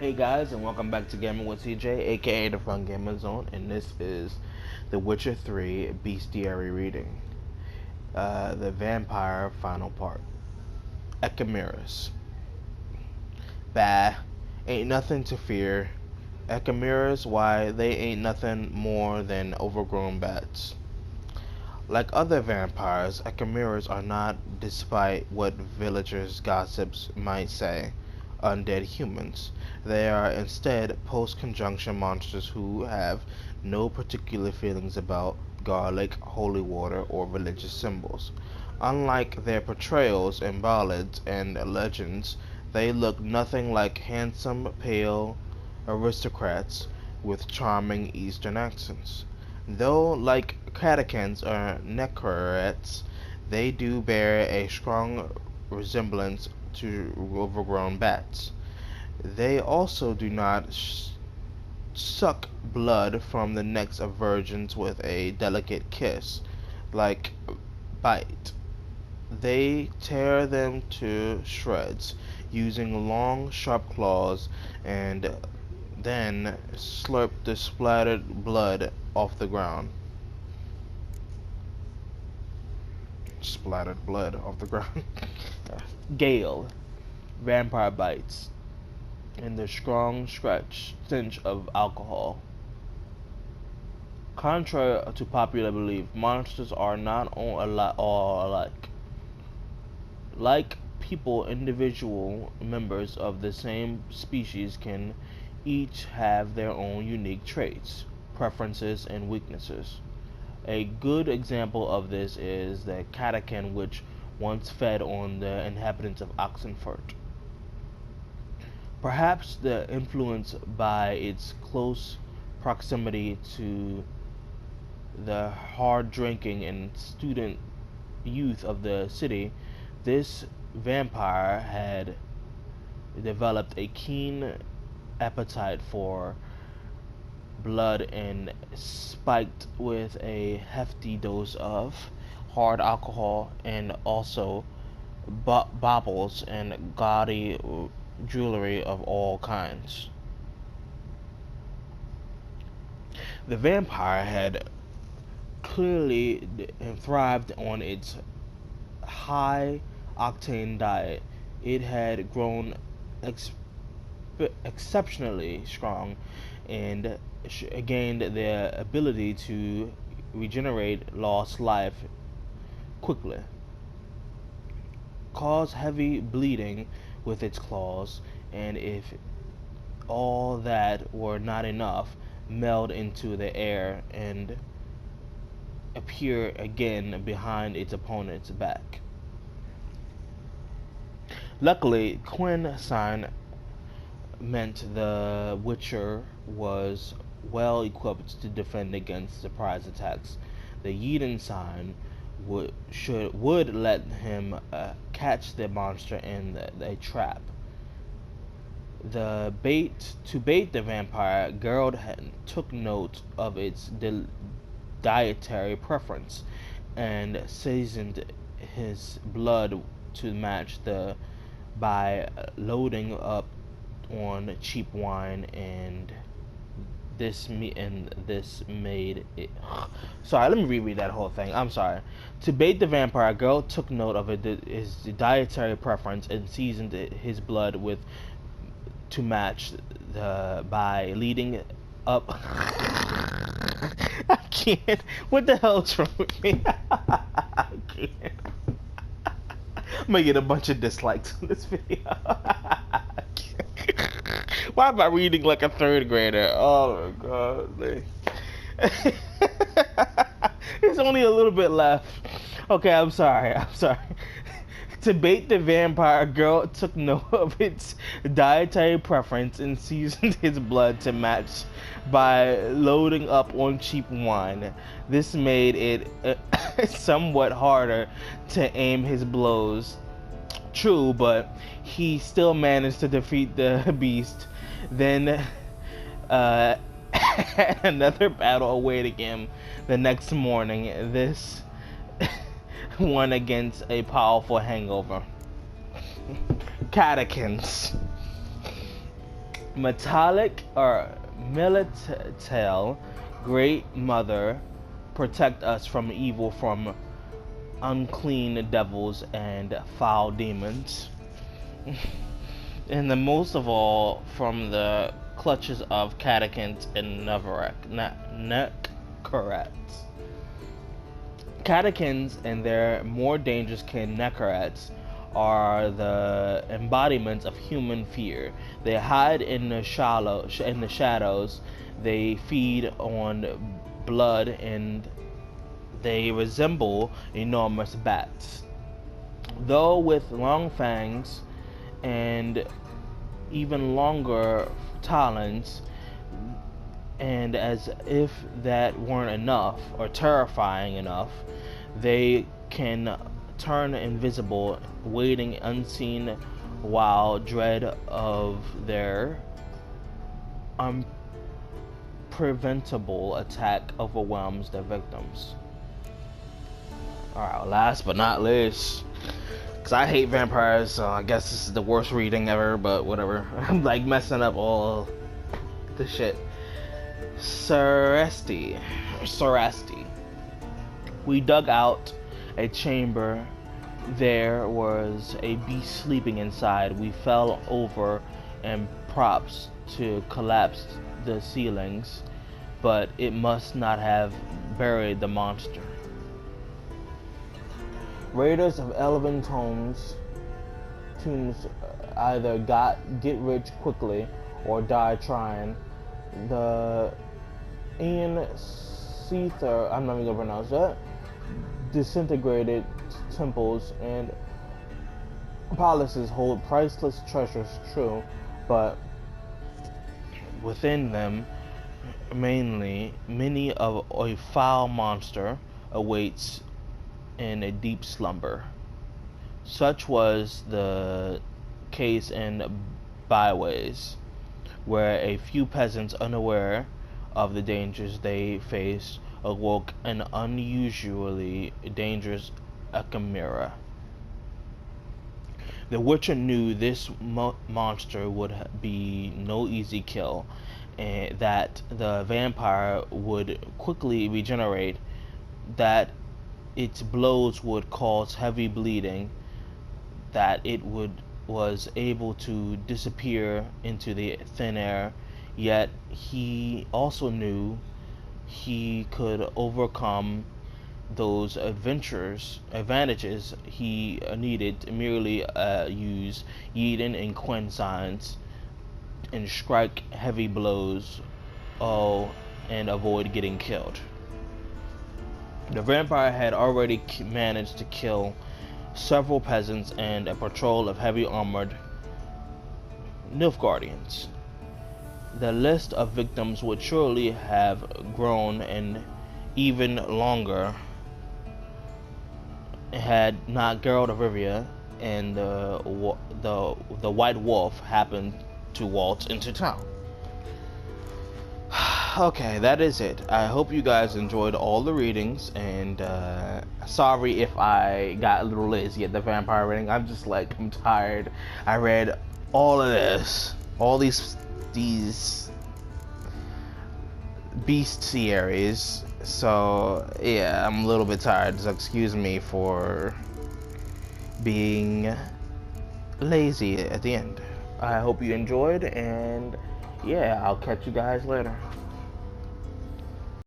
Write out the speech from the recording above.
Hey guys, and welcome back to Gaming with TJ, aka the Fun Gamer Zone, and this is The Witcher 3 Beastiary reading. The Vampire Final Part. Echimeras. Bah, ain't nothing to fear. Echimeras, why, they ain't nothing more than overgrown bats. Like other vampires, Echimeras are not, despite what villagers' gossips might say, undead humans. They are instead post-conjunction monsters who have no particular feelings about garlic, holy water, or religious symbols. Unlike their portrayals in ballads and legends, they look nothing like handsome, pale aristocrats with charming Eastern accents. Though, like catechins or necrorets, they do bear a strong resemblance to overgrown bats. They also do not suck blood from the necks of virgins with a delicate kiss, like bite. They tear them to shreds, using long, sharp claws, and then slurp the splattered blood off the ground. Splattered blood off the ground. Gale, vampire bites, and the strong stench of alcohol. Contrary to popular belief, monsters are not all alike. Like people, individual members of the same species can each have their own unique traits, preferences, and weaknesses. A good example of this is the catechin which once fed on the inhabitants of Oxenfurt. Perhaps the influence by its close proximity to the hard drinking and student youth of the city, this vampire had developed a keen appetite for blood and spiked with a hefty dose of hard alcohol and also baubles and gaudy jewelry of all kinds. The vampire had clearly thrived on its high octane diet. It had grown exceptionally strong and gained the ability to regenerate lost life quickly, cause heavy bleeding with its claws, and if all that were not enough, meld into the air and appear again behind its opponent's back. Luckily, Quinn sign meant the Witcher was well equipped to defend against surprise attacks. The Yiden sign would let him catch the monster in a trap. To bait the vampire, Geralt took note of its dietary preference and seasoned his blood to match the by loading up on cheap wine, and this made it. Sorry, let me reread that whole thing. I'm sorry. To bait the vampire, Geralt took note of his dietary preference and seasoned his blood with to match the by leading up. I can't. What the hell is wrong with me? I can't. I'm gonna get a bunch of dislikes on this video. Why am I reading like a third grader? Oh my god. There's only a little bit left. Okay, I'm sorry. To bait the vampire, Geralt took note of its dietary preference and seasoned his blood to match by loading up on cheap wine. This made it somewhat harder to aim his blows. True, but he still managed to defeat the beast. Then another battle awaited him the next morning. This one against a powerful hangover. Catechins. Metallic or Militail, Great Mother, protect us from evil, from unclean devils and foul demons. And the most of all, from the clutches of catechins and necrats. Catechins and their more dangerous kin necrats are the embodiments of human fear. They hide in the shadows. They feed on blood, and they resemble enormous bats. Though with long fangs and even longer talons, and as if that weren't enough or terrifying enough, they can turn invisible, waiting unseen while dread of their unpreventable attack overwhelms their victims. Alright, last but not least, because I hate vampires, so I guess this is the worst reading ever, but whatever. I'm like messing up all the shit. Sarasti. We dug out a chamber. There was a beast sleeping inside. We fell over and props to collapse the ceilings, but it must not have buried the monster. Raiders of Elven tombs either get rich quickly or die trying. The Ian Seether, I'm not even gonna pronounce that, disintegrated temples and palaces hold priceless treasures, true, but within them mainly many of a foul monster awaits in a deep slumber. Such was the case in byways, where a few peasants, unaware of the dangers they faced, awoke an unusually dangerous chimera. The Witcher knew this monster would be no easy kill, and that the vampire would quickly regenerate, that its blows would cause heavy bleeding, that it was able to disappear into the thin air. Yet he also knew he could overcome those advantages he needed to merely use Eden and Quinn and strike heavy blows, and avoid getting killed. The vampire had already managed to kill several peasants and a patrol of heavy armored Nilfgaardians. The list of victims would surely have grown and even longer had not Geralt of Rivia and the White Wolf happened to waltz into town. Okay, that is it. I hope you guys enjoyed all the readings, and sorry if I got a little lazy at the vampire reading. I'm tired. I read all of this, all these Beastiaries, so yeah, I'm a little bit tired, so excuse me for being lazy at the end. I hope you enjoyed, and yeah, I'll catch you guys later.